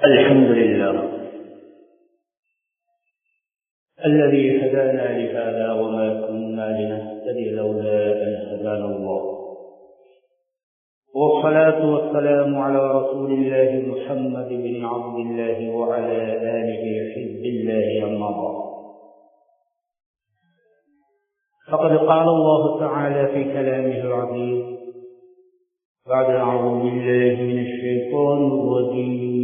الحمد لله الذي هدانا لهذا وما كنا لنهتدي لولا أن هدانا الله، والصلاة والسلام على رسول الله محمد بن عبد الله وعلى آله حزب الله. أما بعد، فقد قال الله تعالى في كلامه العزيز بعد أعوذ بالله من الشيطان الرجيم: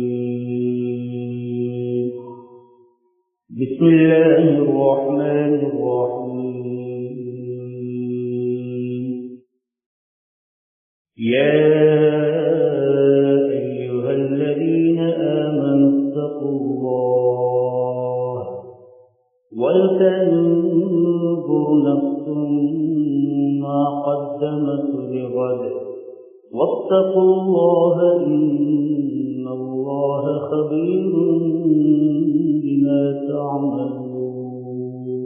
بسم الله الرحمن الرحيم. يا أيها الذين آمنوا اتقوا الله ولتنظر نفس ما قدمت لغد واتقوا الله إن الله خبير بما تعملون.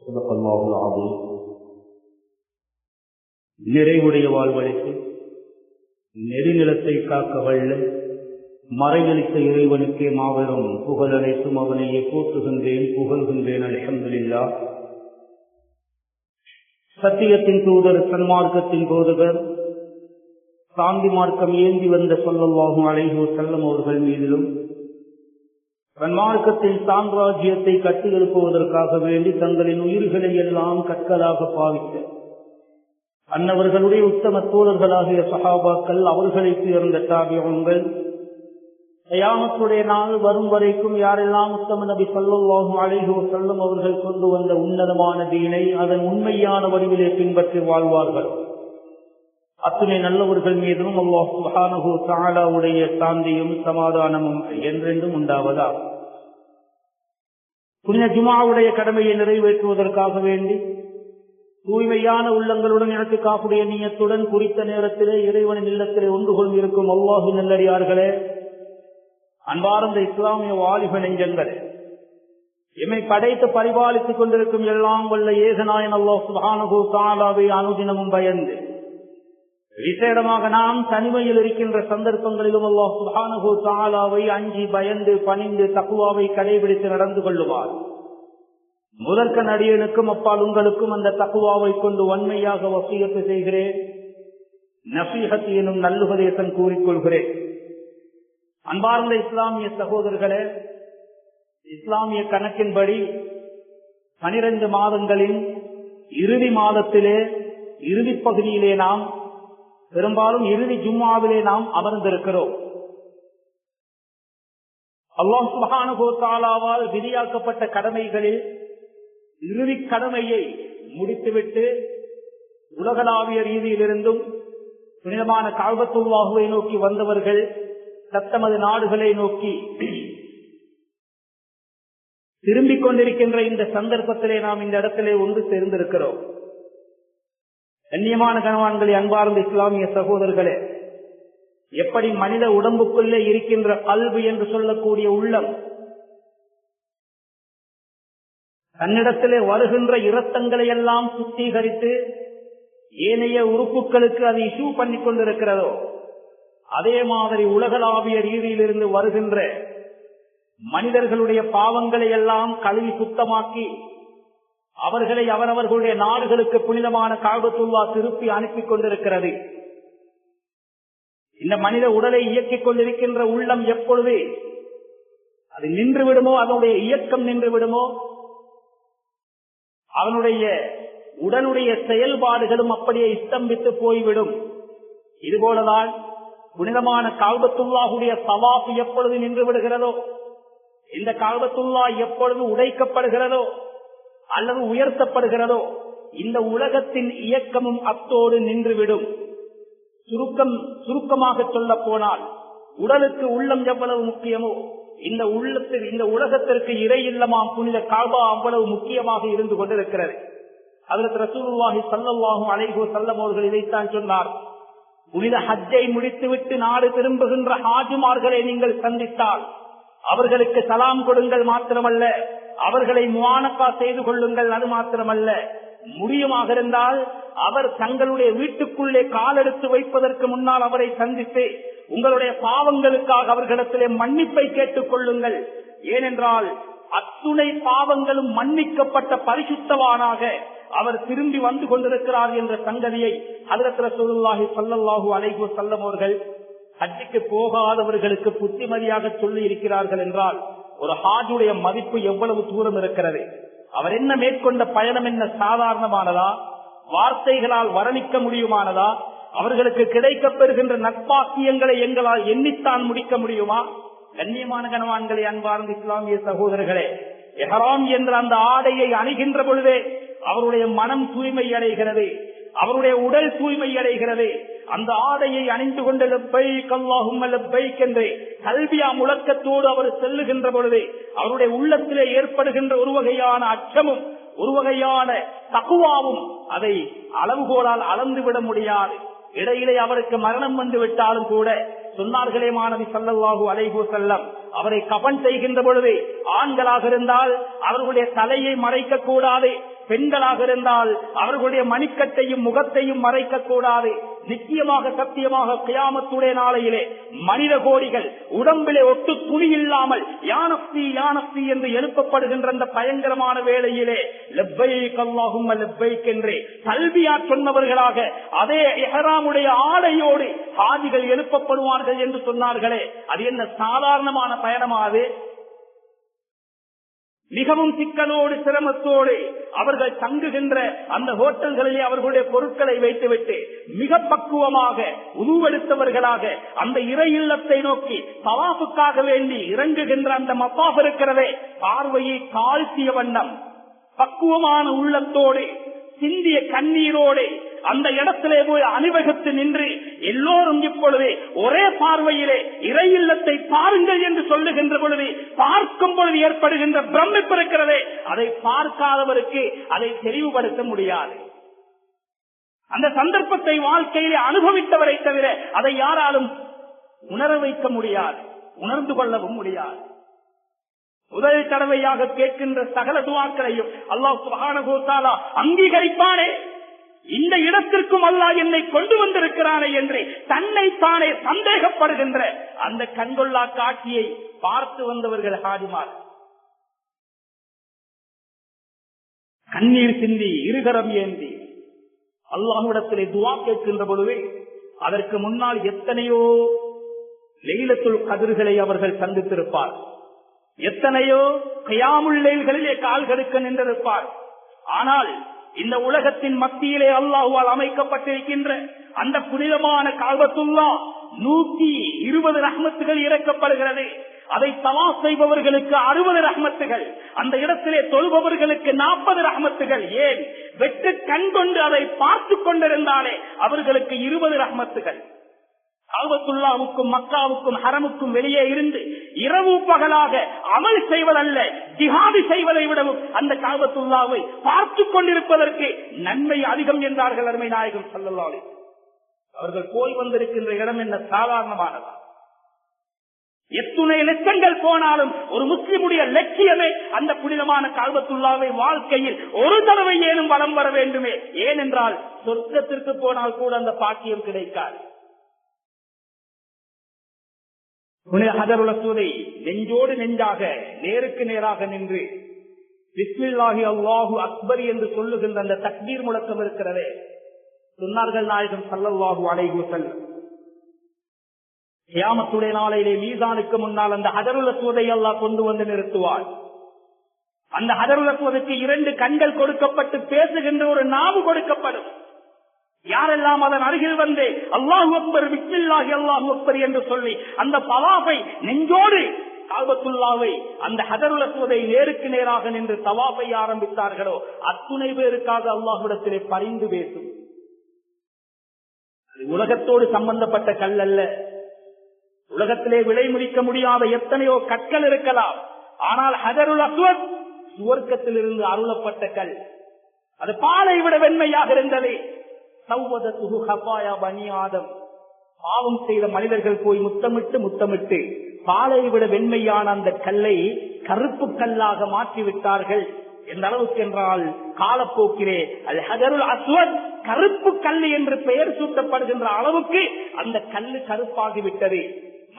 صدق الله العظيم. நிறைவுடைய வாழ்வழித்து நெறிநிலத்தை காக்க வல்ல மறைவளித்த இறைவனுக்கே மாபெரும் புகழ் அனைத்தும் அவனையே போற்றுகின்றேன், புகழ்கின்றேன். அல்ஹம்துலில்லாஹ். சத்தியத்தின் தூதர், சன்மார்க்கத்தின் போதகர், சாந்தி மார்க்கம் ஏந்தி வந்த ஸல்லல்லாஹு அலைஹி வஸல்லம் அவர்கள் மீதிலும் சன்மார்க்கத்தின் சாம்ராஜ்யத்தை கட்டி எழுப்புவதற்காக வேண்டி தங்களின் உயிர்களை எல்லாம் கற்களாக பாவித்த அன்னவர்களுடைய உத்தம தோழர்களாகிய சஹாபாக்கள், அவர்களை சேர்ந்த தாபிஊன்கள், கியாமத்துடைய நாள் வரும் வரைக்கும் யாரெல்லாம் உத்தம நபி ஸல்லல்லாஹு அலைஹி வஸல்லம் அவர்கள் கொண்டு வந்த உன்னதமான தீனை அதன் உண்மையான வடிவிலே பின்பற்றி வாழ்வார்கள், அத்துணை நல்லவர்கள் மீதும் அல்லாஹ் சுப்ஹானஹு வ தஆலாவுடைய சாந்தியும் சமாதானமும் என்றென்றும் உண்டாவதா. புனித ஜும்ஆவுடைய கடமையை நிறைவேற்றுவதற்காக வேண்டி தூய்மையான உள்ளங்களுடன் இஅ்திகாஃபுடைய நியத்துடன் குறித்த நேரத்திலே இறைவனின் இல்லத்திலே ஒன்று கொண்டிருக்கும் அல்லாஹ்வின் நல்லடியார்களே, அன்பார்ந்த இஸ்லாமிய வாலிப நெஞ்சங்களே, எம்மை படைத்து பரிபாலித்துக் கொண்டிருக்கும் எல்லாம் வல்ல ஏகநாயன் அல்லாஹ் சுப்ஹானஹு வ தஆலாவை அனுதினமும் பயந்து, விசேடமாக நாம் தனிமையில் இருக்கின்ற சந்தர்ப்பங்களிலும் அல்லாஹ் சுப்ஹானஹு வ தஆலாவை அஞ்சி பயந்து பணிந்து தக்வாவை கடைபிடித்து நடந்து கொள்ளுவார். முதற்க நடிகனுக்கும் அப்பால் உங்களுக்கும் அந்த தக்வாவை கொண்டு வன்மையாக வசியத்து செய்கிறேன், நசீஹத் எனும் நல்லுபதேசம் கூறிக்கொள்கிறேன். அன்பார்ந்த இஸ்லாமிய சகோதரர்களே, இஸ்லாமிய கணக்கின்படி 12 மாதங்களின் இறுதி மாதத்திலே இறுதி பகுதியிலே நாம் பெரும்பாலும் இறுதி ஜும்ஆவிலே நாம் அமர்ந்திருக்கிறோம். அல்லாஹ் சுப்ஹானஹு வ தஆலாவால் விதியாக்கப்பட்ட கடமைகளில் இறுதி கடமையை முடித்துவிட்டு உலகளாவிய ரீதியிலிருந்தும் புனிதமான கஅபத்துல்லாஹ்வை நோக்கி வந்தவர்கள் தத்தமது நாடுகளை நோக்கி திரும்பிக் கொண்டிருக்கின்ற இந்த சந்தர்ப்பத்திலே நாம் இந்த இடத்திலே ஒன்று சேர்ந்திருக்கிறோம். கண்ணியமான கணவான்களே, அன்பார்ந்த இஸ்லாமிய சகோதரர்களே, எப்படி மனித உடம்புக்குள்ளே இருக்கின்ற கல்வி என்று சொல்லக்கூடிய உள்ளம் தன்னிடத்திலே வருகின்ற இரத்தங்களை எல்லாம் சுத்திகரித்து ஏனைய உறுப்புகளுக்கு அது இஷ்யூ பண்ணி கொண்டிருக்கிறதோ, அதே மாதிரி உலகளாவிய ரீதியிலிருந்து வருகின்ற மனிதர்களுடைய பாவங்களை எல்லாம் கழுவி சுத்தமாக்கி அவர்களை அவரவர்களுடைய நாடுகளுக்கு புனிதமான கஅபத்துல்லாஹ் திருப்பி அனுப்பி கொண்டிருக்கிறது. இந்த மனித உடலை இயக்கிக் கொண்டிருக்கின்ற உள்ளம் எப்பொழுது அது நின்று விடுமோ, அதனுடைய இயக்கம் நின்று விடுமோ, அவனுடைய உடலுடைய செயல்பாடுகளும் அப்படியே ஸ்தம்பித்து போய்விடும். இதுபோலதான் புனிதமான கஅபத்துல்லாஹுடைய தவாஃப் எப்பொழுது நின்று விடுகிறதோ, இந்த கஅபத்துல்லாஹ் எப்பொழுது உடைக்கப்படுகிறதோ அல்லது உயர்த்தப்படுகிறதோ, இந்த உலகத்தின் இயக்கமும் அத்தோடு நின்றுவிடும். சுருக்கமாக சொல்ல போனால், உடலுக்கு உள்ளம் எவ்வளவு முக்கியமோ, இந்த உலகத்திற்கு இறை இல்லமாம் புனித காபா அவ்வளவு முக்கியமாக இருந்து கொண்டிருக்கிறது. ஹஜ்ரத் ரசூலுல்லாஹி ஸல்லல்லாஹு அலைஹி வஸல்லம் அவர்கள் இதைத்தான் சொன்னார். புனித ஹஜ்ஜை முடித்துவிட்டு நாடு திரும்புகின்ற ஹாஜிமார்களை நீங்கள் சந்தித்தால் அவர்களுக்கு சலாம் கொடுங்கள் மாத்திரமல்ல, அவர்களை முஆனகா செய்து கொள்ளுங்கள். அது மாத்திரமல்ல, முடியுமாக இருந்தால் அவர் தங்களுடைய வீட்டுக்குள்ளே காலெடுத்து வைப்பதற்கு முன்னால் அவரை சந்தித்து உங்களுடைய பாவங்களுக்காக அவர்களிடத்திலே மன்னிப்பை கேட்டுக் கொள்ளுங்கள். ஏனென்றால் அத்துணை பாவங்களும் மன்னிக்கப்பட்ட பரிசுத்தவானாக அவர் திரும்பி வந்து கொண்டிருக்கிறார் என்ற சங்கதியை ஹஜ்ரத் ரசூலுல்லாஹி ஸல்லல்லாஹு அலைஹி வஸல்லம் அவர்கள் ஹஜ்ஜுக்கு போகாதவர்களுக்கு புத்திமதியாக சொல்லி இருக்கிறார்கள் என்றால் ஒரு ஹாஜுடைய மதிப்பு எவ்வளவு தூரம் இருக்கிறது. அவர் என்ன மேற்கொண்ட பயணம் என்ன சாதாரணமானதா? வார்த்தைகளால் வர்ணிக்க முடியுமானதா? அவர்களுக்கு கிடைக்கப் பெறுகின்ற நட்பாக்கியங்களை எங்களால் எண்ணித்தான் முடிக்க முடியுமா? கண்ணியமான கனவான்களே, அன்பார்ந்த இஸ்லாமிய சகோதரர்களே, இஹ்ராம் என்ற அந்த ஆடையை அணிகின்ற பொழுதே அவருடைய மனம் தூய்மை அடைகிறது, அவருடைய உடல் தூய்மை அடைகிறது. அந்த ஆடையை அணிந்து கொண்டு லப்பைக் அல்லாஹும்ம லப்பைக் என்று தல்பியா முழக்கத்தோடு அவர் செல்லுகின்ற பொழுது அவருடைய உள்ளத்திலே ஏற்படுகின்ற ஒரு வகையான அச்சமும் ஒரு வகையான தக்குவாவும் அதை அளவுகோலால் அளந்துவிட முடியாது. இடையிலே அவருக்கு மரணம் வந்து விட்டாலும் கூட சொன்னார்களே மாணவி ஸல்லல்லாஹு அலைஹி வஸல்லம், அவரை கஃன் செய்கின்ற பொழுது ஆண்களாக இருந்தால் அவர்களுடைய தலையை மறைக்க கூடாது, பெண்களாக இருந்தால் அவர்களுடைய மணிக்கட்டையும் முகத்தையும் மறைக்க கூடாது. நிச்சயமாக சத்தியமாக கியாமத்துடைய நாளையிலே மனித கோடிகள் உடம்பிலே ஒட்டு துணி இல்லாமல் யானப்தி யானப்தி என்று எழுப்பப்படுகின்ற அந்த பயங்கரமான வேளையிலே லப்பைக் அல்லாஹும்ம லப்பைக் என்று தல்பியா சொன்னவர்களாக அதே இஹ்ராமுடைய ஆடையோடு ஹாஜிகள் எழுப்பப்படுவார்கள் என்று சொன்னார்களே, அது என்ன சாதாரணமான பயணமா? அது மிகவும் சிக்கலோடு சிரமத்தோடு அவர்கள் தங்குகின்ற அந்த ஹோட்டல்களிலே அவர்களுடைய பொருட்களை வைத்துவிட்டு மிக பக்குவமாக உருவெடுத்தவர்களாக அந்த இறை இல்லத்தை நோக்கி தவாஃபுக்காக வேண்டி இறங்குகின்ற அந்த மத்தாஃப் இருக்கிறதே, பார்வையை தாழ்த்திய வண்ணம் பக்குவமான உள்ளத்தோடு சிந்திய கண்ணீரோடு அந்த இடத்திலே போய் அணிவகுத்து நின்று எல்லோரும் இப்பொழுது ஒரே பார்வையிலே இறை இல்லத்தை பாருங்கள் என்று சொல்லுகின்ற பொழுது பார்க்கும் பொழுது ஏற்படுகின்ற பிரமிப்பு இருக்கிறதே, அதை பார்க்காதவருக்கு அதை தெளிவுபடுத்த முடியாது. அந்த சந்தர்ப்பத்தை வாழ்க்கையிலே அனுபவித்தவரை தவிர அதை யாராலும் உணர வைக்க முடியாது, உணர்ந்து கொள்ளவும் முடியாது. முதல் தடவையாக கேட்கின்ற சகல துஆக்களையும் அல்லாஹ் சுப்ஹானஹு வ தஆலா அங்கீகரிப்பானே, இந்த இடத்திற்கும் அல்லாஹ் என்னை கொண்டு வந்திருக்கிறானே என்று தன்னை தானே சந்தேகப்படுகின்ற அந்த கண்கொள்ளா காட்சியை பார்த்து வந்தவர்கள் ஹாஜிமார். கண்ணீர் சிந்தி இருகரம் ஏந்தி அல்லாஹ்விடத்திலே துஆ கேட்கின்ற பொழுது அதற்கு முன்னால் எத்தனையோ லைலத்துல் கத்ர்களை அவர்கள் சந்தித்திருப்பார், எத்தனையோ கியாமுல் லைல்களிலே கால்களுக்கு நின்றிருப்பார். ஆனால் இந்த உலகத்தின் மத்தியிலே அல்லாஹ்வால் அமைக்கப்பட்டிருக்கின்ற அந்த புனிதமான காபத்துல்லாஹ் 120 ரஹ்மத்துகள் இறக்கப்படுகிறது. அதை தவாஃப் செய்பவர்களுக்கு 60 ரஹ்மத்துகள், அந்த இடத்திலே தொழுபவர்களுக்கு 40 ரஹ்மத்துகள். ஏன் வெட்டு கண் கொண்டு அதை பார்த்து கொண்டிருந்தாலே அவர்களுக்கு 20 ரஹ்மத்துகள். காபத்துல்லாவுக்கும் மக்காவுக்கும் ஹரமுக்கும் வெளியே இருந்து இரவு பகலாக அமல் செய்வதல்ல, ஜிஹாது செய்வதை விடவும் அந்த காபத்துல்லாவை பார்த்து கொண்டிருப்பதற்கு நன்மை அதிகம் என்றார்கள் அருமை நாயகம் ஸல்லல்லாஹு அலைஹி வஸல்லம். அவர்கள் போய் வந்திருக்கின்ற இடம் என்ன சாதாரணமானதா? எத்துணை லட்சங்கள் போனாலும் ஒரு முஸ்லிமுடைய லட்சியமே அந்த புனிதமான காபத்துல்லாவை வாழ்க்கையில் ஒரு தடவை ஏனும் வலம் வர வேண்டுமே. ஏனென்றால் சொர்க்கத்திற்கு போனால் கூட அந்த பாக்கியம் கிடைக்காது. ஹஜருல் அஸ்வதை நெஞ்சோடு நெஞ்சாக நேருக்கு நேராக நின்று பிஸ்மில்லாஹி அல்லாஹு அக்பர் என்று சொல்லுகின்ற அந்த தக்பீர் முழக்கம் இருக்கிறதே, சொன்னார்கள் நாயகம் ஸல்லல்லாஹு அலைஹி வஸல்லம், கியாமத்துடைய நாளையிலே மீசானுக்கு முன்னால் அந்த ஹஜருல் அஸ்வதை அல்லாஹ் கொண்டு வந்து நிறுத்துவார். அந்த ஹஜருல் அஸ்வதுக்கு 2 கண்கள் கொடுக்கப்பட்டு பேசுகின்ற ஒரு நாவு கொடுக்கப்படும். யாரெல்லாம் அதன் அருகில் வந்து அல்லாஹு அக்பர் பிஸ்மில்லாஹி அல்லாஹு அக்பர் என்று சொல்லி அந்த தவாஃபை நெஞ்சோடு காபத்துல்லாவை அந்த ஹஜருல் அஸ்வதை நேருக்கு நேராக நின்று தவாஃபை ஆரம்பித்தார்களோ அத்துணை பேருக்காக அல்லாஹ்விடத்திலே பரிந்து பேசும். உலகத்தோடு சம்பந்தப்பட்ட கல் அல்ல, உலகத்திலே விலை முடிக்க முடியாத எத்தனையோ கற்கள் இருக்கலாம். ஆனால் ஹஜருல் அஸ்வத் சுவர்க்கத்திலிருந்து அருளப்பட்ட கல், அது பாலை விட வெண்மையாக இருந்தது. பாவம் செய்த மனிதர்கள் போய் முத்தமிட்டு பாலை விட வெண்மையான அந்த கல்லை கருப்பு கல்லாக மாற்றிவிட்டார்கள். எந்த அளவுக்கு என்றால் காலப்போக்கிலே அல் ஹஜருல் அஸ்வத் கருப்பு கல்லு என்று பெயர் சூட்டப்படுகின்ற அளவுக்கு அந்த கல்லு கருப்பாகிவிட்டது.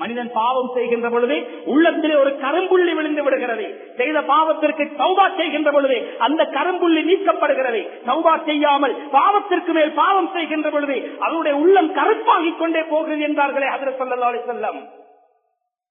மனிதன் பாவம் செய்கின்ற பொழுது உள்ளத்திலே ஒரு கரும்புள்ளி விழுந்து விடுகிறது. செய்த பாவத்திற்கு தௌபா செய்கின்ற பொழுது அந்த கரும்புள்ளி நீக்கப்படுகிறது. தௌபா செய்யாமல் பாவத்திற்கு மேல் பாவம் செய்கின்ற பொழுது அவருடைய உள்ளம் கருப்பாகிக் கொண்டே போகிறது என்றார்களே ஹஜ்ரத் ஸல்லல்லாஹு அலைஹி வஸல்லம்.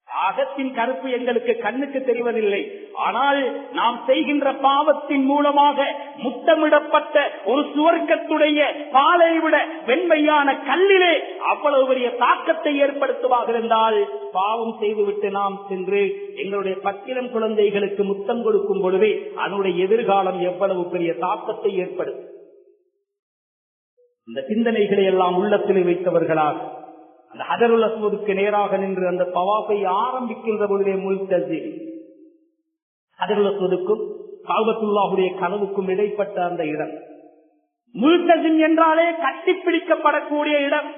அகத்தின் கருப்பு எங்களுக்கு கண்ணுக்கு தெரிவதில்லை. ஆனால் நாம் செய்கின்ற பாவத்தின் மூலமாக முத்தமிடப்பட்ட ஒரு சுவர்க்கத்துடைய பாலை விட வெண்மையான கல்லிலே அவ்வளவு பெரிய தாக்கத்தை ஏற்படுத்துவாக இருந்தால், பாவம் செய்துவிட்டு நாம் சென்று எங்களுடைய பச்சிளம் குழந்தைகளுக்கு முத்தம் கொடுக்கும் பொழுது அதனுடைய எதிர்காலம் எவ்வளவு பெரிய தாக்கத்தை ஏற்படுத்தும். இந்த சிந்தனைகளை எல்லாம் உள்ளத்தில் வைத்தவர்களாக அந்த ஹஜருல் அஸ்வதுக்கு நேராக நின்று அந்த தவாஃபை ஆரம்பிக்கின்ற பொழுதே முல்தஸிம், ஹஜருல் அஸ்வதுக்கும் காபத்துல்லாஹுடைய கனவுக்கும் இடைப்பட்ட அந்த இடம் முல்தஸிம் என்றாலே கட்டிப்பிடிக்கப்படக்கூடிய இடம்.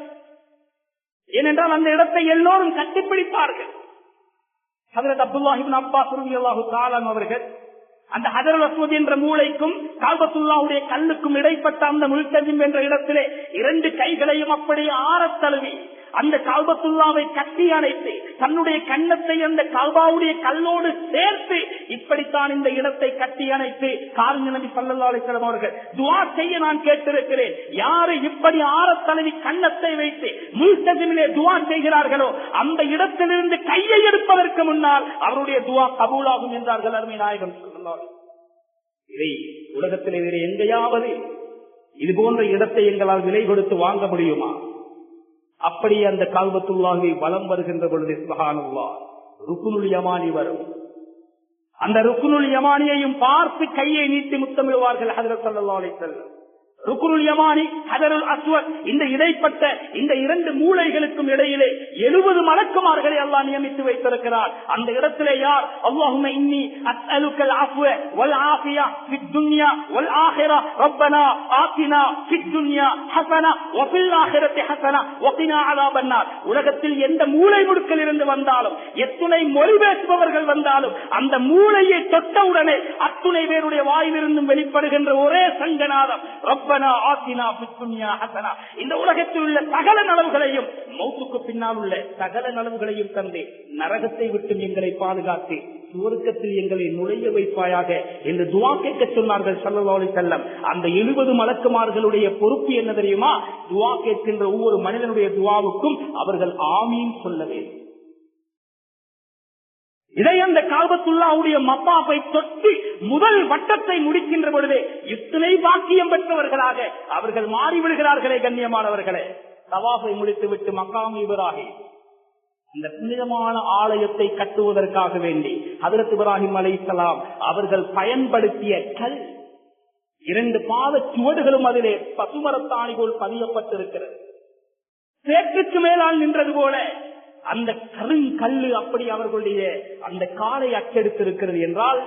ஏனென்றால் அந்த இடத்தை எல்லோரும் கட்டிப்பிடிப்பார்கள். ஹஜ்ரத் அப்துல்லாஹ் இப்னு அப்பாஸ் ரலியல்லாஹு தஆலா அவர்கள் அந்த ஹஜருல் அஸ்வத் என்ற மூளைக்கும் காபத்துல்லாஹுடைய கல்லுக்கும் இடைப்பட்ட அந்த முல்தஸிம் என்ற இடத்திலே 2 கைகளையும் அப்படியே ஆறத் தழுவி அந்த காபத்துல்லாவை கட்டி அணைத்து தன்னுடைய கன்னத்தை அந்த காபாவுடைய கல்லோடு சேர்த்து இப்படித்தான் இந்த இடத்தை கட்டி அணைத்து காரின் நபி ஸல்லல்லாஹு அலைஹி வஸல்லம் அவர்கள் துஆ செய்ய நான் கேட்டிருக்கிறேன். யாரு இப்படி ஆறத் தழுவி கன்னத்தை வைத்து முல்தஸிமிலே துஆ செய்கிறார்களோ அந்த இடத்திலிருந்து கையை எடுப்பதற்கு முன்னால் அவருடைய துஆ கபூலாகும் என்றார்கள் அருமை நாயகம் ஸல்லல்லாஹு அலைஹி வஸல்லம். இதை உலகத்திலே வேறு எங்கேயாவது இது போன்ற இடத்தை எங்களால் விலை கொடுத்து வாங்க முடியுமா? அப்படி அந்த காபத்துல்லாஹை வலம் வருகின்ற பொழுது சுப்ஹானல்லாஹ் ருக்னுல் யமானி வரும். அந்த ருக்னுல் யமானியையும் பார்த்து கையை நீட்டி முத்தமிடுவார்கள் ஹஜ்ரத் ஸல்லல்லாஹு அலைஹி வஸல்லம். ருக்னுல் யமானி, ஹஜருல் அஸ்வத், இந்த இடைப்பட்ட இந்த 2 மூலைகளுக்கும் இடையிலே 70 மலக்குமார்களை அல்லாஹ் நியமித்து வைத்திருக்கிறார். அந்த இடத்திலே யார் அல்லாஹும்ம இன்னி அஸ்அலுக்கல் அஃவ வல் ஆஃபியா ஃபித் துன்யா வல் ஆখিরা ரப்பனா ஆத்தினா ஃபித் துன்யா ஹஸனா வ ஃபில் ஆখিরাতি ஹஸனா வ கினா அஸாபன்னார். உலகத்தில் எந்த மூலை முடுக்கில் இருந்து வந்தாலும், எத்துணை மொழி பேசுபவர்கள் வந்தாலும், அந்த மூளையை தொட்டவுடனே அத்துணை பேருடைய வாயிலிருந்தும் வெளிப்படுகின்ற ஒரே சங்கநாதம் இந்த உலகத்தில் உள்ள சகல நலவுகளையும், மௌத்துக்கு பின்னால் உள்ள சகல நலவுகளையும் தந்து நரகத்தை விட்டு எங்களை பாதுகாத்து சுவர்க்கத்தில் எங்களை நுழைய வைப்பாயாக என்று துஆ கேட்க சொன்னார்கள் ஸல்லல்லாஹு அலைஹி வஸல்லம். அந்த 70 மலக்குமார்களுடைய பொறுப்பு என்ன தெரியுமா? துஆ கேட்கின்ற ஒவ்வொரு மனிதனுடைய துஆவுக்கும் அவர்கள் ஆமீன் சொல்ல வேண்டும். இதை அந்த காபத்துல்லாஹுடைய மத்தாஃபை தொட்டு முதல் வட்டத்தை முடிக்கின்ற பொழுதே இத்தனை பாக்கியம் பெற்றவர்களாக அவர்கள் மாறிவிடுகிறார்களே கண்ணியமானவர்களே. தவாஃபை முடித்துவிட்டு மக்காம் இப்ராஹிம் இந்த புனிதமான ஆலயத்தை கட்டுவதற்காக வேண்டி ஹஜ்ரத் இப்ராஹிம் அலைஹிஸ்ஸலாம் அவர்கள் பயன்படுத்திய கல் 2 பாத சுவடுகளும் அதிலே பசுமரத்தாணி போல் பதியப்பட்டிருக்கிறது. சேற்றுக்கு மேலால் நின்றது போல அந்த கருங்கல்லு அப்படி அவர்களுடைய அந்த காலை அச்செடுத்திருக்கிறது என்றால்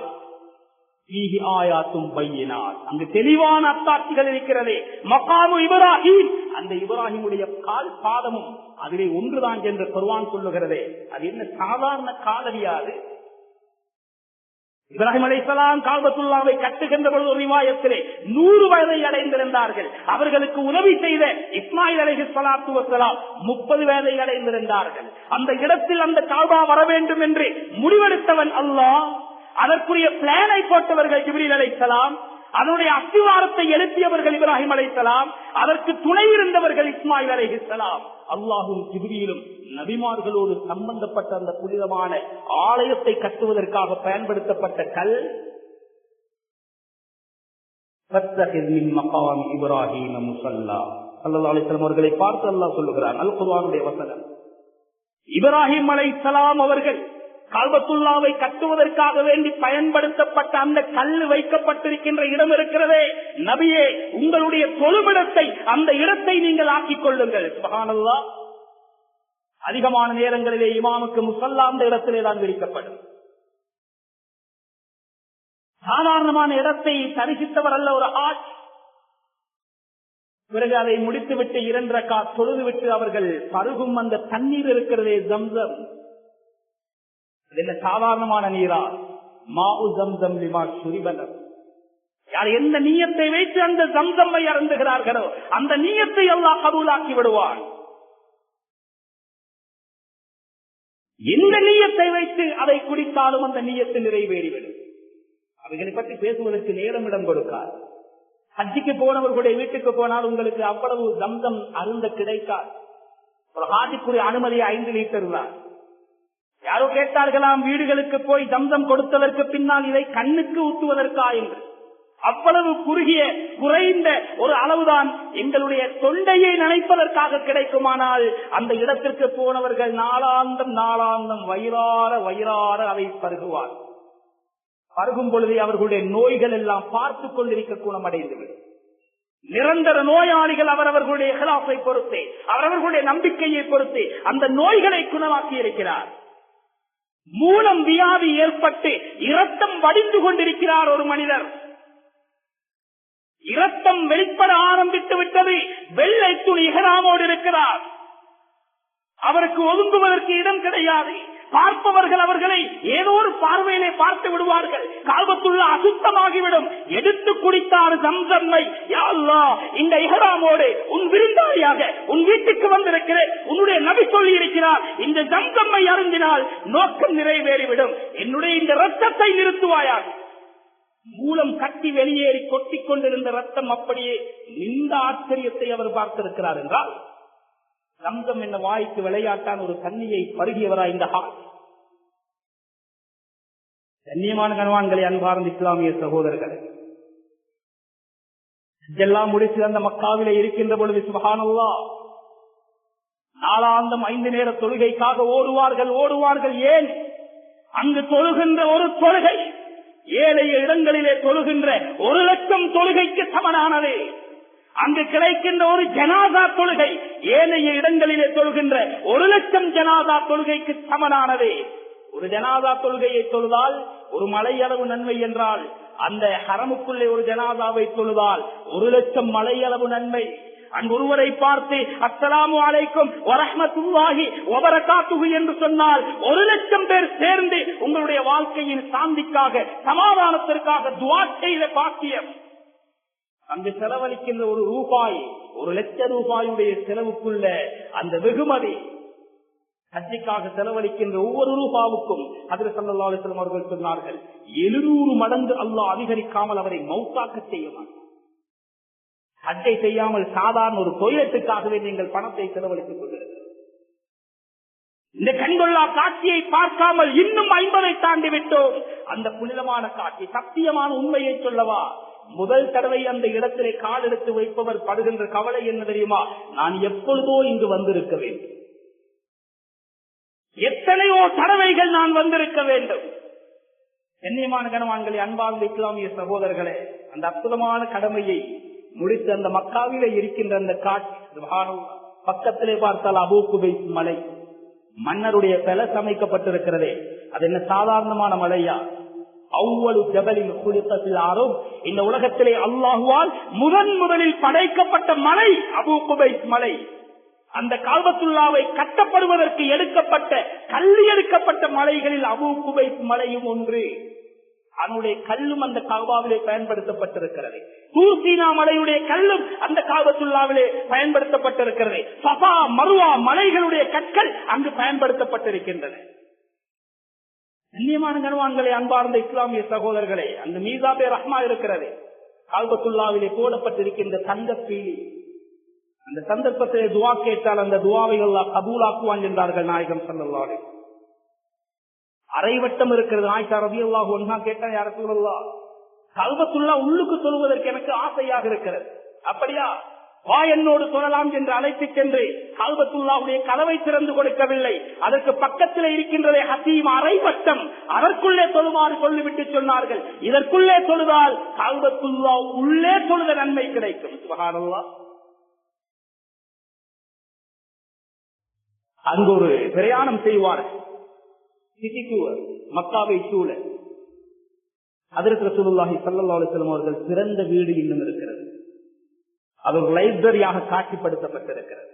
அங்கு தெளிவான அத்தாட்சிகள் இருக்கிறது. மகாமு இப்ராஹிம், அந்த இப்ராஹிமுடைய கால் பாதமும் அதிலே ஒன்றுதான் என்று குர்ஆன் சொல்லுகிறது. அது என்ன சாதாரண காலடியாது. இப்ராஹிம் அலைஹிஸ்ஸலாம் காபத்துல்லாவை கட்டுகின்ற பொழுது ஒரு ரிவாயத்திலே 100 வயதை அடைந்திருந்தார்கள். அவர்களுக்கு உதவி செய்த இஸ்மாயில் அலைஹிஸ்ஸலாத்து வஸ்ஸலாம் 30 வயதை அடைந்திருந்தார்கள். அந்த இடத்தில் அந்த காபா வர வேண்டும் என்று முடிவெடுத்தவன் அல்லாஹ். அதற்குரிய பிளானை போட்டவர்கள் ஜிப்ரீல் அலைஹிஸ்ஸலாம். அதனுடைய அஸ்திவாரத்தை எழுப்பியவர்கள் இப்ராஹிம் அலைஹிஸ்ஸலாம். அதற்கு துணை இருந்தவர்கள் இஸ்மாயில் அலைஹிஸ்ஸலாம். அல்லாஹும் ஜிப்ரீலும் நபிமார்களோடு சம்பந்தப்பட்ட அந்த புனிதமான ஆலயத்தை கட்டுவதற்காக பயன்படுத்தப்பட்ட கல் இப்ராஹிம் முஸல்லா. ஸல்லல்லாஹு அலைஹி வஸல்லம் அவர்களை பார்த்து அல்லாஹ் சொல்லுகிறார், அல் குர்ஆனுடைய வசனம். இப்ராஹிம் அலைஹிஸ்ஸலாம் அவர்கள் காபத்துல்லாவை கட்டுவதற்காக வேண்டி பயன்படுத்தப்பட்ட அந்த கல் வைக்கப்பட்டிருக்கின்ற இடம் இருக்கிறதே, நபியே உங்களுடைய தொழுமிடத்தை அந்த இடத்தை நீங்கள் ஆக்கிக் கொள்ளுங்கள். சுப்ஹானல்லாஹ். அதிகமான நேரங்களிலே இமாமுக்கு முஸல்லா அந்த இடத்திலே தான் விரிக்கப்படும். சாதாரணமான இடத்தை தரிசித்தவர் அல்ல ஒரு ஆட்சி. பிறகு அதை முடித்துவிட்டு 2 ரக்காத் தொழுதுவிட்டு அவர்கள் பருகும் அந்த தண்ணீர் இருக்கிறதே ஜம்சம், என்ன சாதாரணமான நீரா? மாஉ ஜம்சம் லிமா ஷுரிப லஹு. யார் எந்த நியத்தை வைத்து அந்த ஜம்சம்மை அருந்துகிறார்களோ அந்த நியத்தை அல்லாஹ் கபூலாக்கி விடுவான். எந்த நியத்தை வைத்து அதை குடித்தாலும் அந்த நியத்தை நிறைவேறிவிடும். அவைகளை பற்றி பேசுவதற்கு நேரம் இடம் கொடுக்காது. ஹஜ்ஜிக்கு போனவர்களுடைய வீட்டுக்கு போனால் உங்களுக்கு அவ்வளவு ஜம்சம் அருந்த கிடைக்காது. ஒரு ஹாஜிக்குரிய அனுமதி 5 லிட்டர் தான். யாரோ கேட்டார்களாம், வீடுகளுக்கு போய் ஜம்சம் கொடுத்ததற்கு பின்னால் இதை கண்ணுக்கு ஊற்றுவதற்கா என்று. அவ்வளவு குறுகிய குறைந்த ஒரு அளவுதான் எங்களுடைய தொண்டையை நினைப்பதற்காக கிடைக்குமானால் அந்த இடத்திற்கு போனவர்கள் நாளாந்தம் வயிறார அதை பருகுவார். பருகும் பொழுதே அவர்களுடைய நோய்கள் எல்லாம் பார்த்து கொண்டிருக்க குணமடைந்துவிடும். நிரந்தர நோயாளிகள் அவரவர்களுடைய இஹ்லாஸை பொறுத்தே, அவரவர்களுடைய நம்பிக்கையை பொறுத்தே அந்த நோய்களை குணமாக்கி இருக்கிறார். மூலம் வியாதி ஏற்பட்டு இரத்தம் வடிந்து கொண்டிருக்கிறார் ஒரு மனிதர். இரத்தம் வெளிப்பட ஆரம்பித்து விட்டது. வெள்ளை துணி இஹ்ராமோடு இருக்கிறார். அவருக்கு ஒதுங்குவதற்கு இடம் கிடையாது. பார்ப்பவர்கள் அவர்களை ஏதோ ஒரு பார்வையிலே பார்த்து விடுவார்கள். காபத்துள்ள அசுத்தமாகிவிடும். எடுத்து குடித்தார் ஜம்சம்மை. யா அல்லாஹ், இந்த இஹ்ராமோடு உன் விருந்தாளியாக உன் வீட்டுக்கு வந்திருக்கிறேன். உன்னுடைய நபி சொல்லி இருக்கிறார், இந்த ஜம்சம்மை அருந்தினால் நோக்கம் நிறைவேறிவிடும். என்னுடைய இந்த ரத்தத்தை நிறுத்துவாயாக. மூலம் கட்டி வெளியேறி கொட்டிக் கொண்டிருந்த ரத்தம் அப்படியே நின்ற ஆச்சரியத்தை அவர் பார்த்திருக்கிறார் என்றால், ஜம்சம் என்ன வாய்க்கு விளையாட்டான் ஒரு தண்ணியை பருகியவரா இந்த கண்ணியமான கணவான்களை, அன்பார்ந்த இஸ்லாமிய சகோதரர்களே, இதெல்லாம் முடித்து அந்த மக்காவிலே இருக்கின்ற பொழுது சுப்ஹானல்லாஹ், நாளாந்தம் 5 நேர தொழுகைக்காக ஓடுவார்கள். ஏன்? அங்கு தொழுகின்ற ஒரு தொழுகை ஏழைய இடங்களிலே தொழுகின்ற 1,00,000 தொழுகைக்கு சமனானது. அங்கு கிடைக்கின்ற ஒரு ஜனாதா தொழுகை ஏனைய இடங்களிலே தொழுகின்ற 1,00,000 ஜனாதா தொழுகைக்கு சமனானது. ஒரு ஜனாதா தொழுகையை தொழுதால் ஒரு மலையளவு நன்மை என்றால், அந்த ஹரமுக்குள்ளே ஒரு ஜனாதாவை தொழுதால் 1,00,000 மலையளவு நன்மை. அங்கொருவரை பார்த்து அஸ்ஸலாமு அலைக்கும் வரஹ்மத்துல்லாஹி வபரகாத்துஹு என்று சொன்னால் 1,00,000 பேர் சேர்ந்து உங்களுடைய வாழ்க்கையின் சாந்திக்காக, சமாதானத்திற்காக துஆ செய்த பாக்கியம். அங்கு செலவழிக்கின்ற ஒரு ரூபாய், 1,00,000 ரூபாயுடைய செலவுக்குள்ள அந்த வெகுமதி, ஹஜ்ஜுக்காக செலவழிக்கின்ற ஒவ்வொரு ரூபாவுக்கும் ஹஜ்ரத் ஸல்லல்லாஹு அலைஹி வஸல்லம் அவர்கள் சொன்னார்கள், 700 மடங்கு அல்லாஹ் அதிகரிக்காமல் அவரை மௌத்தாக்க செய்ய மாட்டார். ஹஜ்ஜை செய்யாமல் சாதாரண ஒரு டொய்லெட்டுக்காகவே நீங்கள் பணத்தை செலவழித்துக் கொண்டிருக்கிறீர்கள். இந்த கண்கொள்ளா காட்சியை பார்க்காமல் இன்னும் 50 தாண்டி விட்டோம். அந்த புனிதமான காட்சி, சத்தியமான உண்மையை சொல்லவா, முதல் தடவை அந்த இடத்திலே கால் எடுத்து வைப்பவர் படுகின்ற கவலை என்ன தெரியுமா? நான் எப்பொழுதோ இங்கு வந்திருக்க வேண்டும், எத்தனையோ தடவைகள் நான் வந்திருக்க வேண்டும். கண்ணியமான கணவான்களே, அன்பார்ந்த இஸ்லாமிய சகோதரர்களே, அந்த அற்புதமான கடமையை முடித்து அந்த மக்காவிலே இருக்கின்ற அந்த காட்சி, பக்கத்திலே பார்த்தால் அபூ குபைஸ் மலை, மன்னருடைய பெலஸ் அமைக்கப்பட்டிருக்கிறதே, அது என்ன சாதாரணமான மலையா? அவ்வளவு ஜபலில் குளித்தத்தில் ஆறும், இந்த உலகத்திலே அல்லாஹுவால் முதலில் படைக்கப்பட்ட மலை அபூ குபைஸ் மலை. அந்த காபத்துல்லாவை கட்டப்படுவதற்கு எடுக்கப்பட்ட கல்லு எடுக்கப்பட்ட மலைகளில் அபூ குபைஸ் மலையும் ஒன்று. அதனுடைய கல்லும் அந்த காபாவிலே பயன்படுத்தப்பட்டிருக்கிறது. தூர்சீனா மலையுடைய கல்லும் அந்த காபத்துல்லாவிலே பயன்படுத்தப்பட்டிருக்கிறது. சஃபா மருவா மலைகளுடைய கற்கள் அங்கு பயன்படுத்தப்பட்டிருக்கின்றன. கண்ணியமான கணவான்களே, அன்பார்ந்த இஸ்லாமிய சகோதரர்களே, அந்த மீசாபே ரஹ்மா இருக்கிறது, காபத்துல்லாவிலே போடப்பட்டிருக்கின்ற தங்கப்பீலி. அந்த சந்தர்ப்பத்திலே துவா கேட்டால் அந்த துவாவை அல்லாஹ் கபூலாக்குவான் என்றார்கள் நாயகம் ஸல்லல்லாஹு அலைஹி வஸல்லம். அரைவட்டம் இருக்கிறது. ஆயிஷா ரலியல்லாஹு அன்ஹா கேட்டா, யா ரசூலல்லாஹ், கல்பத்துல்லா உள்ளுக்கு சொல்வதற்கு எனக்கு ஆசையாக இருக்கிறது, அப்படியா வா என்னோடு சொல்லலாம் என்று அழைத்து சென்று கல்பத்துல்லாவுடைய கதவை திறந்து கொடுக்கவில்லை. அதற்கு பக்கத்தில் இருக்கின்றதே ஹசீம் அரைவட்டம், அதற்குள்ளே தொழுமாறு சொல்லிவிட்டு சொன்னார்கள், இதற்குள்ளே தொழுதால் கல்பத்துல்லா உள்ளே தொழுத நன்மை கிடைக்கும். சுப்ஹானல்லாஹ். அங்கு ஒரு பிரயாணம் செய்வார்கள், மக்காவை சூழ. ஹஜ்ரத் ரசூலுல்லாஹி ஸல்லல்லாஹு அலைஹி வஸல்லம் அவர்கள் பிறந்த வீடு இன்னும் இருக்கிறது. அது ஒரு லைப்ரரியாக காட்சிப்படுத்தப்பட்டிருக்கிறது.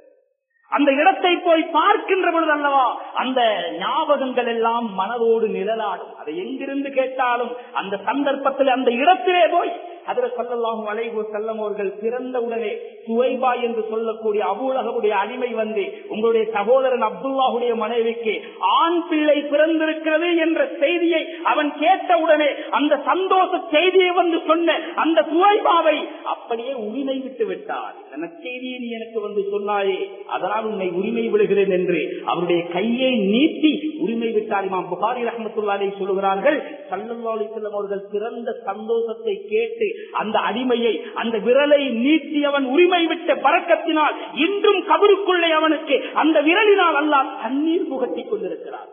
அந்த இடத்தை போய் பார்க்கின்ற பொழுது அல்லவா அந்த ஞாபகங்கள் எல்லாம் மனதோடு நிழலாடும். அதை எங்கிருந்து கேட்டாலும் அந்த சந்தர்ப்பத்தில் அந்த இடத்திலே போய் ஹஜ்ரத் ஸல்லல்லாஹு அலைஹி வஸல்லம் அவர்கள் பிறந்த உடனே சுவைபா என்று சொல்லக்கூடிய அபூலஹபுடைய அடிமை வந்து, உங்களுடைய சகோதரன் அப்துல்லாஹுடைய மனைவிக்கு ஆண் பிள்ளை பிறந்திருக்கிறது என்ற செய்தியை அவன் கேட்டவுடனே அந்த சந்தோஷ செய்தியை வந்து சொன்ன அந்த சுவைபாவை அப்படியே உரிமை விட்டு விட்டார். நற்செய்தியை நீ எனக்கு வந்து சொன்னாயே, அதனால் உன்னை உரிமை விடுகிறேன் என்று அவருடைய கையை நீட்டி உரிமை விட்டார். இமாம் புகாரி ரஹ்மத்துல்லாஹி அலைஹி சொல்கிறார்கள், ஸல்லல்லாஹு அலைஹி வஸல்லம் அவர்கள் பிறந்த சந்தோஷத்தை கேட்டு அந்த அடிமையை அந்த விரலை நீட்டி அவன் உரிமை விட்ட பரக்கத்தினால் இன்றும் கபருக்குள்ளே அவனுக்கு அந்த விரலினால் அல்லாஹ் தண்ணீர் புகட்டிக் கொண்டிருக்கிறார்.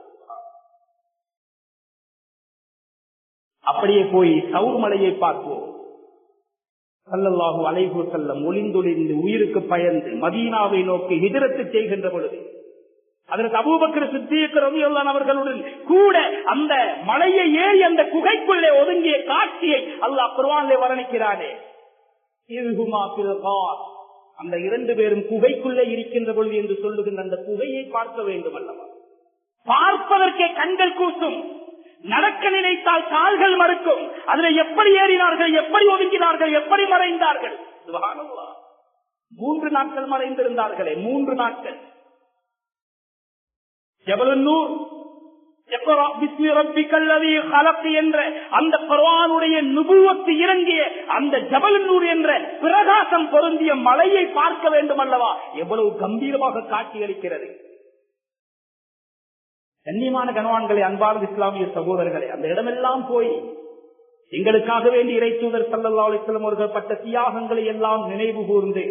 அப்படியே போய் சவுர் மலையை பார்ப்போம். ஸல்லல்லாஹு அலைஹி வஸல்லம் ஒளிந்தொளிந்து உயிருக்கு பயந்து மதீனாவை நோக்கி ஹிஜ்ரத் செய்கின்ற பொழுது அதற்கு அபூபக்கர் சித்தீக் ரலியல்லாஹு அவர்களுடன் கூட அந்த மலையை ஏறி அந்த குகைக்குள்ளே ஒதுங்கிய காட்சியை அல்லாஹ் குர்ஆனிலே வர்ணிக்கிறானே. அந்த இரண்டு பேரும் குகைக்குள்ளே இருக்கின்ற பொழுது என்று சொல்லுகின்ற அந்த குகையை பார்க்க வேண்டும் அல்லவா? பார்ப்பதற்கே கண்கள் கூசும். நடக்க நினைத்தால் கால்கள் மறுக்கும். அதில் எப்படி ஏறினார்கள், எப்படி ஒதுங்கினார்கள், எப்படி மறைந்தார்கள். சுப்ஹானல்லாஹ். 3 நாட்கள் மறைந்திருந்தார்களே, 3 நாட்கள். ஜபலுன்னூர் என்ற அந்த குர்ஆனுடைய நுபுவத்து இறங்கிய அந்த ஜபலுன்னூர் என்ற பிரகாசம் பொருந்திய மலையை பார்க்க வேண்டும் அல்லவா? எவ்வளவு கம்பீரமாக காட்சியளிக்கிறது. கண்ணியமான கனவான்களே, அன்பார்ந்த இஸ்லாமிய சகோதரர்களே, அந்த இடமெல்லாம் போய் எங்களுக்காக வேண்டி இறை தூதர் ஸல்லல்லாஹு அலைஹி வஸல்லம் அவர்கள் பட்ட தியாகங்களை எல்லாம் நினைவு கூர்ந்து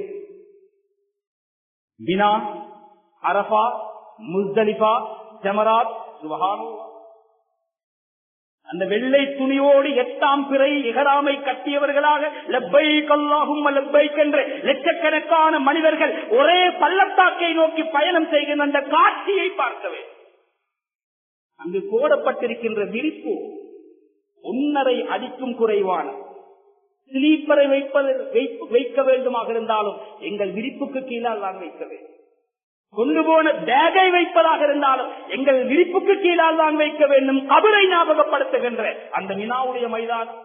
மினா, அரஃபா, முஸ்தலிஃபா, ஜமராத், சுப்ஹானல்லாஹ், அந்த வெள்ளை துணியோடு 8ஆம் பிறை இஹ்ராமை கட்டியவர்களாக லப்பைக் அல்லாஹும்ம லப்பைக் என்ற லட்சக்கணக்கான மனிதர்கள் ஒரே பள்ளத்தாக்கை நோக்கி பயணம் செய்கின்ற அந்த காட்சியை பார்க்கவே அங்கு போடப்பட்டிருக்கின்ற விரிப்பு 1.5 அடிக்கும் குறைவான ஸ்லீப்பரை வைக்க வேண்டுமாக இருந்தாலும் எங்கள் விரிப்புக்கு கீழால் தான் வைக்க வேண்டும். கொண்டு போன பேகை வைப்பதாக இருந்தாலும் எங்கள் விரிப்புக்கு கீழால் தான் வைக்க வேண்டும். கபரை ஞாபகப்படுத்துகின்ற அந்த மினாவுடைய மைதானம்,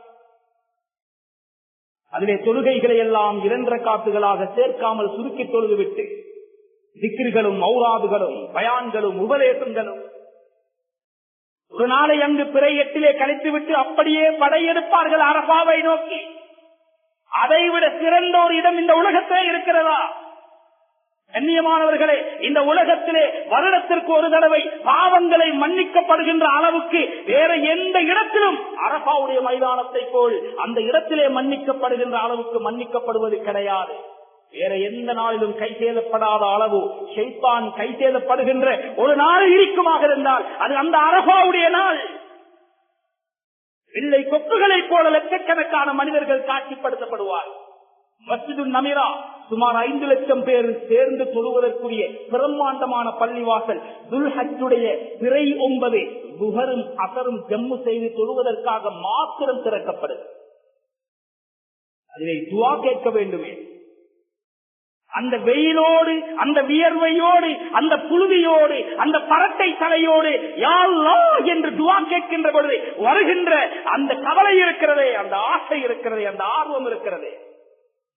அதிலே தொழுகைகளை எல்லாம் 2 ரக்காத்துகளாக சேர்க்காமல் சுருக்கி தொழுதுவிட்டு திக்ருகளும் மௌராதுகளும் பயான்களும் உபதேசங்களும் ஒரு நாளை அங்கு பிறை 8 கழித்துவிட்டு அப்படியே படையெடுப்பார்கள் அரபாவை நோக்கி. அதைவிட சிறந்த ஒரு இடம் இந்த உலகத்திலே இருக்கிறதா? கண்ணியமானவர்களே, இந்த உலகத்திலே வருடத்திற்கு ஒரு தடவை பாவங்களை மன்னிக்கப்படுகின்ற அளவுக்கு வேற எந்த இடத்திலும் அரபாவுடைய மைதானத்தை போல் அந்த இடத்திலே மன்னிக்கப்படுகின்ற அளவுக்கு மன்னிக்கப்படுவது கிடையாது. வேற எந்த நாளிலும் கை செய்யப்படாத அளவு ஷைத்தான் கை செய்யப்படுகின்ற ஒரு நாள் இருக்குமாக இருந்தால் அது அந்த அரபாவுடைய நாள். வெள்ளை கொக்குகளை போல லட்சக்கணக்கான மனிதர்கள் காட்சிப்படுத்தப்படுவார். மஸ்ஜிது நமீரா சுமார் 5 லட்சம் பேர் சேர்ந்து தொழுவதற்குரிய பிரம்மாண்டமான பள்ளிவாசல் துல்ஹஜ்ஜுடைய பிறை 9 துஹரும் அசரும் ஜம்மு செய்து தொழுவதற்காக மாத்திரம் திறக்கப்படுது. அதிலே துஆ கேட்க வேண்டுமே. அந்த வெயிலோடு, அந்த வியர்வையோடு, அந்த புழுதியோடு, அந்த பரட்டை தலையோடு யா அல்லாஹ் என்று துஆ கேட்கின்ற பொழுது வருகின்ற அந்த கவலை இருக்கிறதே, அந்த ஆசை இருக்கிறதே, அந்த ஆர்வம் இருக்கிறதே.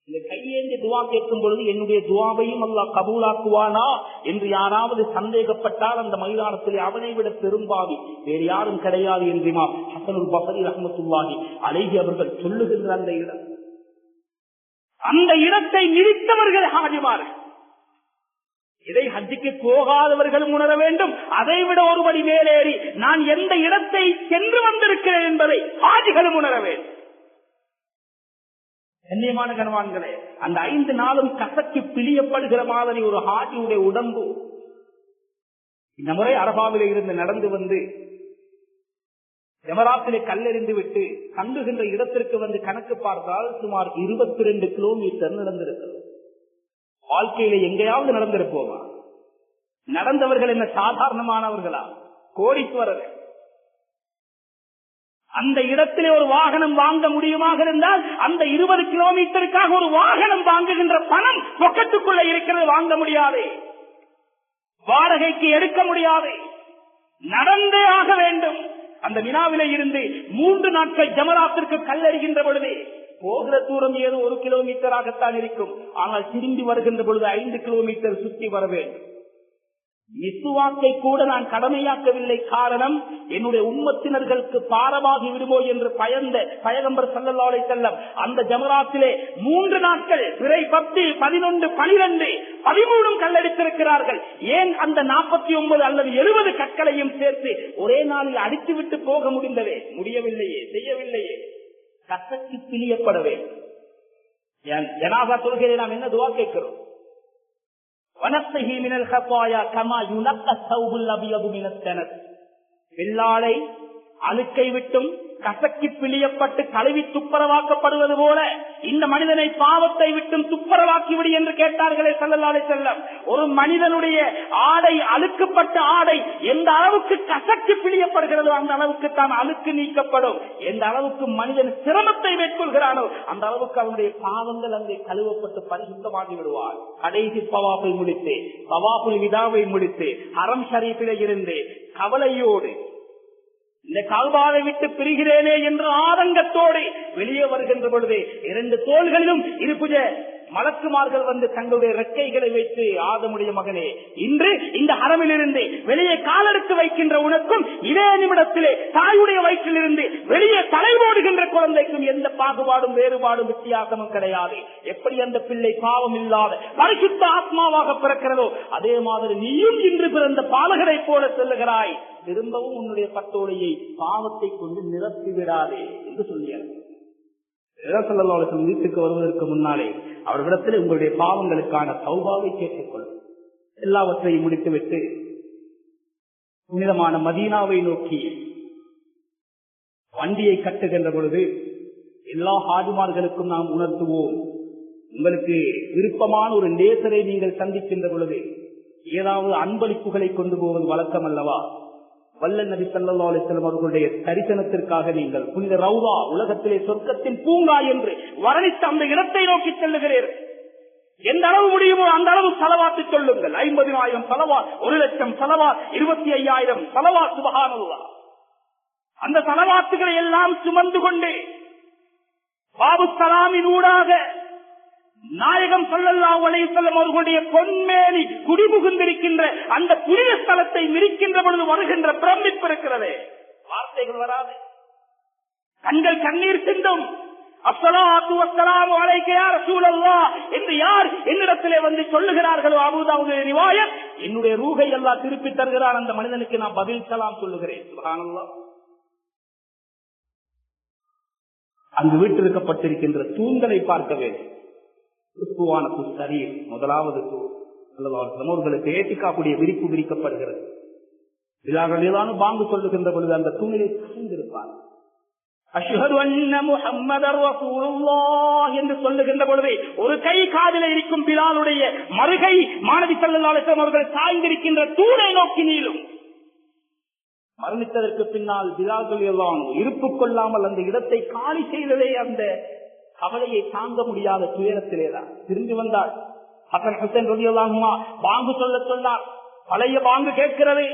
இந்த கையேந்தி துவா கேட்கும் பொழுது என்னுடைய துவாவையும் அல்லாஹ் கபூலாக்குவானா என்று யாராவது சந்தேகப்பட்டால் அந்த மைதானத்திலே அவனை விட பெரும்பாவி வேறு யாரும் கிடையாது என்று இமாம் ஹஸனுல் பஸரி ரஹ்மத்துல்லாஹி அலைஹி அவர்கள் சொல்லுகின்ற அந்த இடம், அந்த இடத்தை நிறுத்தவர்கள் ஹாஜிமார்கள். இதை ஹஜ்ஜுக்கு போகாதவர்களும் உணர வேண்டும். அதைவிட ஒருபடி மேலேறி நான் எந்த இடத்தை சென்று வந்திருக்கிறேன் என்பதை ஹாஜிகளும் உணர வேண்டும். கண்ணியமான கனவான்களே, அந்த 5 நாளும் கசக்கி பிழியப்படுகிற மாதிரி ஒரு ஹாஜியுடைய உடம்பு. இந்த முறை அரபாவிலே இருந்து நடந்து வந்து ஜமராத்திலே கல்லெறிந்து விட்டு தங்குகின்ற இடத்திற்கு வந்து கணக்கு பார்த்தால் சுமார் 22 கிலோமீட்டர் நடந்திருக்கிறது. வாழ்க்கையில எங்கேயாவது நடந்திருப்போமா? நடந்தவர்கள் என்ன சாதாரணமானவர்களா? கோடீஸ்வரர்கள். அந்த இடத்திலே ஒரு வாகனம் வாங்க முடியுமாக இருந்தால் அந்த 20 கிலோமீட்டருக்காக ஒரு வாகனம் வாங்குகின்ற பணம் பொக்கெட்டுக்குள்ள இருக்கிறது, வாங்க முடியாது. வாடகைக்கு எடுக்க முடியாது, நடந்தே ஆக வேண்டும். அந்த வினாவிலே இருந்து 3 நாட்கள் ஜமராத்திற்கு கல்லறிகின்ற பொழுது போகிற தூரம் ஏதோ 1 கிலோமீட்டராகத்தான் இருக்கும். ஆனால் திரும்பி வருகின்ற பொழுது 5 கிலோமீட்டர் சுற்றி வர வேண்டும். மிஸ்வாக்கை கூட நான் கடமையாக்கவில்லை. காரணம், என்னுடைய உம்மத்தினர்களுக்கு பாரமாகி விடுமோ என்று பயந்த பைகம்பர் ஸல்லல்லாஹு அலைஹி வஸல்லம் அந்த ஜமராத்திலே 3 நாட்கள் பிறை 10, 11, 12, 13 கல்லடித்திருக்கிறார்கள். ஏன் அந்த 49 அல்லது 70 கற்களையும் சேர்த்து ஒரே நாளில் அடித்துவிட்டு போக முடிந்ததே? முடியவில்லையே, செய்யவில்லையே. கசக்கி பிழியப்பட வேண்டும். ஜனாஸா தொழுகையிலே நாம் என்ன துஆ கேட்கிறோம்? வெள்ளாளை அழுக்கை விட்டும் கசக்கி பிழியப்பட்டு கழுவி துப்புரவாக்கப்படுவது போல இந்த மனிதனை பாவத்தை விட்டும் துப்புரவாக்கிவிடு என்று கேட்டார்களே ஸல்லல்லாஹு அலைஹி வஸல்லம். ஒரு மனிதனுடைய ஆடை, அழுக்கப்பட்ட ஆடை எந்த அளவுக்கு கசக்கி பிழியப்படுகிறதோ அந்த அளவுக்கு தான் அழுக்கு நீக்கப்படும். எந்த அளவுக்கு மனிதன் சிரமத்தை மேற்கொள்கிறானோ அந்த அளவுக்கு அவனுடைய பாவங்கள் அங்கே கழுவப்பட்டு பரிசுத்தமாகி விடுவார். கடைசி தவாஃபை முடித்து, தவாஃபுல் விதாவை முடித்து, ஹரம் ஷரீஃபிலே இருந்து கவலையோடு இந்த காபாவை விட்டு பிரிகிறேனே என்று ஆதங்கத்தோடு வெளியே வருகின்ற பொழுது 2 தோள்களிலும் இருப்புஜ மலக்குமார்கள் வந்து தங்களுடைய ரெக்கைகளை வைத்து, ஆதமுடைய மகனே, இன்று இந்த ஹரமிலிருந்து வெளியே காலெடுத்து வைக்கின்ற உனக்கும் இதே நிமிடத்திலே தாயுடைய வயிற்றிலிருந்து வெளியே தலைவோடுகின்ற குழந்தைக்கும் எந்த பாகுபாடும் வேறுபாடும் வித்தியாசமும் கிடையாது. எப்படி அந்த பிள்ளை பாவம் இல்லாத பரிசுத்த ஆத்மாவாக பிறக்கிறதோ அதே மாதிரி நீயும் இன்று பிறந்த பாலகரை போல செல்லுகிறாய். திரும்பவும் உன்னுடைய பட்டோலையை பாவத்தை கொண்டு நிரப்பி விடாதே என்று சொல்லியார். வீட்டுக்கு வருவதற்கு முன்னாலே அவர்களிடத்தில் உங்களுடைய பாவங்களுக்கான தௌபாவை கேட்டுக்கொள்ளும். எல்லாவற்றையும் முடித்துவிட்டு புனிதமான மதீனாவை நோக்கி வண்டியை கட்டுகின்ற பொழுது எல்லா ஹாஜிமார்களுக்கும் நாம் உணர்த்துவோம், உங்களுக்கு விருப்பமான ஒரு நேசரை நீங்கள் சந்திக்கின்ற பொழுது ஏதாவது அன்பளிப்புகளை கொண்டு போவது வழக்கம் அல்லவா? வல்ல நபி ஸல்லல்லாஹு அலைஹி வஸல்லம் அவர்களுடைய தரிசனத்திற்காக நீங்கள் புனித ரௌதா, உலகத்திலே சொர்க்கத்தின் பூங்கா என்று வர்ணித்த அந்த இடத்தை நோக்கி செல்லுகிறீர்கள். எந்த அளவு முடியுமோ அந்த அளவு ஸலவாத்து சொல்லுங்கள். 50,000 ஸலவாத், 1,00,000 ஸலவாத், 25,000 ஸலவாத். சுப்ஹானல்லாஹ். அந்த ஸலவாத்துகளை எல்லாம் சுமந்து கொண்டு பாபு ஸலாமின் ஊடாக நாயகம் ஸல்லல்லாஹு அலைஹி வஸல்லம் அவர்களுடைய பொன்மேனி குடிபுகுந்திருக்கின்ற அந்த புனித ஸ்தலத்தை மிதிக்கின்ற பொழுது வருகின்ற பிரமிப்பு இருக்கிறது. வார்த்தைகள் வராது, கண்கள் கண்ணீர் சிந்தும். அஸ்ஸலாத்து வஸ்ஸலாமு அலைக யா ரசூலல்லாஹ் என்று யார் என்னிடத்திலே வந்து சொல்லுகிறார்களோ, அபூதாவுடைய ரிவாயத், என்னுடைய ரூஹை அல்லாஹ் திருப்பி தருகிறான். அந்த மனிதனுக்கு நான் பதில் சலாம் சொல்லுகிறேன். சுப்ஹானல்லாஹ். அங்கு வீட்டிற்கப்பட்டிருக்கின்ற தூண்களை பார்க்க வேண்டும். முதலாவது அவர்களுக்கு ஏற்றிக்காக்கூடிய விரிப்பு விரிக்கப்படுகிறது. பாங்கு சொல்லுகின்ற பொழுது அந்த தூணிலே சாய்ந்திருப்பார். அஷ்ஹது அன்ன முஹம்மதர் ரசூலுல்லாஹ் என்று சொல்லுகின்ற பொழுது ஒரு கை காதிலே இருக்கும் பிலாலுடைய மறுகை மாணவி ஸல்லல்லாஹு அலைஹி வஸல்லம் அவர்கள் சாய்ந்திருக்கின்ற தூணை நோக்கி நீளும். மரணித்ததற்கு பின்னால் பிலால் எல்லாம் இருப்பு கொள்ளாமல் அந்த இடத்தை காலி செய்ததே அந்த கவலையை தாங்க முடியாத துயரத்திலேதான் திரும்பி வந்தாள். ஹசன் ஹுசைன் ரலியல்லாஹு அன்ஹுமா பாங்கு சொல்ல சொன்னார். பழைய பாங்கு கேட்கிறது,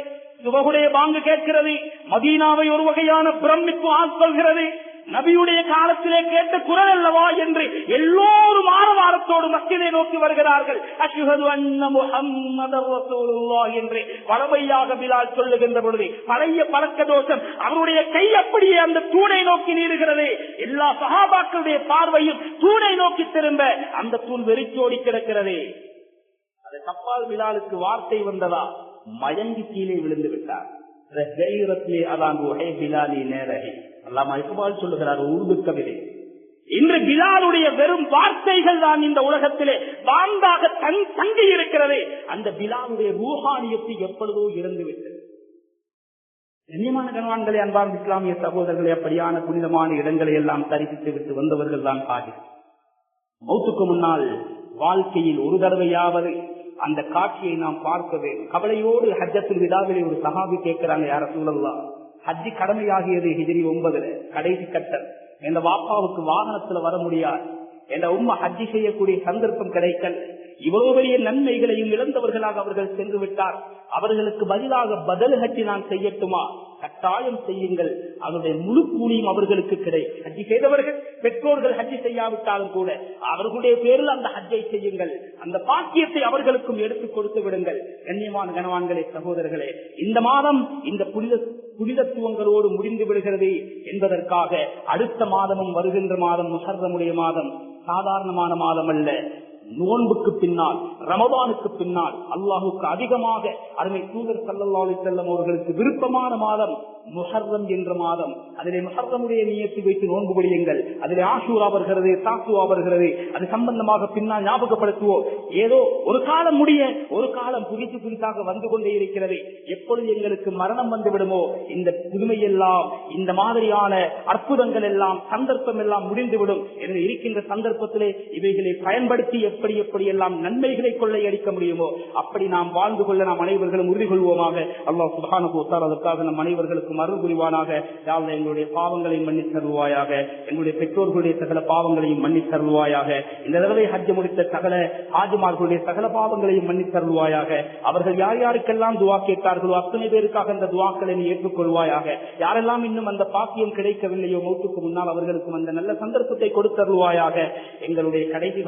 சுபகுடைய பாங்கு கேட்கிறது. மதீனாவை ஒரு வகையான பிரமிப்பு ஆட்கொள்கிறது. நபியுடைய காலத்திலே கேட்ட குரல் அல்லவா என்று எல்லோரும் ஆரவாரத்தோடு மஸ்ஜிதை நோக்கி வருகிறார்கள். அஷ்ஹது அன்ன முஹம்மதர் ரசூலுல்லாஹ் என்று வலமையாக பிலால் சொல்லுகின்ற பொழுது பழைய பழக்க தோஷம் அவருடைய கை அப்படியே அந்த தூணை நோக்கி நீடுகிறது. எல்லா சஹாபாக்களுடைய பார்வையும் தூணை நோக்கி திரும்ப அந்த தூண் வெறிச்சோடி கிடக்கிறது. அது கப்பால் பிலாலுக்கு வார்த்தை வந்ததா, மயங்கி கீழே விழுந்து விட்டார். சொல்லுகிறார் உருது கவிதை. இன்று பிலாலுடைய வெறும் வார்த்தைகள் தான் இந்த உலகத்திலே பாந்தாக தங்கி இருக்கிறது. அந்த பிலாலுடைய ரூஹானியத்தை எப்பொழுதோ இறந்துவிட்டது. கண்ணியமான கணவான்களே, அன்பார்ந்த இஸ்லாமிய சகோதரர்களே, அப்படியான புனிதமான இடங்களை எல்லாம் தரிசித்து விட்டு வந்தவர்கள் தான் காதி. மௌத்துக்கு முன்னால் வாழ்க்கையில் ஒரு தடவையாவது அந்த காட்சியை நாம் பார்க்க வேண்டும். கவலையோடு ஹஜ்ஜத்துல் விதாவிலே ஒரு சஹாபி கேட்கிறாங்க, யார ரசூலல்லாஹ், ஹஜ்ஜி கடமையாகியது ஹிஜ்ரி 9 கடைசி கட்டம். எந்த வாப்பாவுக்கு வாகனத்துல வர முடியாது, எந்த உம்மா ஹஜ்ஜி செய்யக்கூடிய சந்தர்ப்பம் கிடைக்கல். இவ்வளவு பெரிய நன்மைகளையும் இழந்தவர்களாக அவர்கள் சென்று விட்டார். அவர்களுக்கு பதிலாக பதில் ஹஜ்ஜி நான் செய்யட்டுமா? கட்டாயம் செய்யுங்கள். அதனுடைய முழு கூலியும் அவர்களுக்கு கிடைக்கும். ஹஜ்ஜி செய்தவர்கள் பெற்றோர்கள் ஹஜ்ஜி செய்யாவிட்டாலும் கூட அவர்களுடைய பேரில் அந்த ஹஜ்ஜை செய்யுங்கள். அந்த பாக்கியத்தை அவர்களுக்கும் எடுத்துக் கொடுத்து விடுங்கள். கண்ணியமான கனவான்களே, சகோதரர்களே, இந்த மாதம் இந்த புனிதத்துவங்களோடு முடிந்து விடுகிறது என்பதற்காக அடுத்த மாதமும் வருகின்ற மாதம் முஹர்ரமுடைய மாதம் சாதாரணமான மாதம் அல்ல. நோன்புக்கு பின்னால், ரமதானுக்கு பின்னால் அல்லாஹுக்கு அதிகமாக அருமை தூதர் ஸல்லல்லாஹு அலைஹி வஸல்லம் அவர்களுக்கு விருப்பமான மாதம் முஹர்ரம் என்ற மாதம். அதிலே முஹர்ரமுடைய நியத்தை வைத்து நோன்பு கொள்ளுங்கள். அதிலே ஆஷூரா வருகிறது, தாக்குவா வருகிறது. அது சம்பந்தமாக பின்னால் ஞாபகப்படுத்துவோம். ஏதோ ஒரு காலம் முடிய ஒரு காலம் புதித்து புதிதாக வந்து கொண்டே இருக்கிறது. எப்பொழுது எங்களுக்கு மரணம் வந்து விடுமோ இந்த புதுமையெல்லாம், இந்த மாதிரியான அற்புதங்கள் எல்லாம், சந்தர்ப்பம் எல்லாம் முடிந்துவிடும் என்று இருக்கின்ற சந்தர்ப்பத்திலே இவைகளை பயன்படுத்தி எப்படி எப்படி எல்லாம் நன்மைகளை கொள்ளையடிக்க முடியுமோ அப்படி நாம் வாழ்ந்து கொள்ள நாம் அனைவர்களும் உறுதி கொள்வோமாக. அல்லாஹ் சுப்ஹானஹு வ தஆலா அதற்காக நம் அனைவர்களுக்கும் அருள் புரிவானாக. யா அல்லாஹ் எங்களுடைய பாவங்களையும் மன்னித்து தருவாயாக. எங்களுடைய பெற்றோர்களுடைய சகல பாவங்களையும் மன்னித்து தருவாயாக. இந்த தடவை ஹஜ் முடித்த சகல ஹாஜிமார்களுடைய சகல பாவங்களையும் மன்னித்து தருவாயாக. அவர்கள் யார் யாருக்கெல்லாம் துஆ கேட்டார்களோ அத்தனை பேருக்காக அந்த துஆக்களை நீ ஏற்றுக்கொள்வாயாக. யாரெல்லாம் இன்னும் அந்த பாக்கியம் கிடைக்கவில்லையோ மௌத்துக்கு முன்னால் அவர்களுக்கும் அந்த நல்ல சந்தர்ப்பத்தை கொடுத்தருவாயாக. எங்களுடைய கடைசி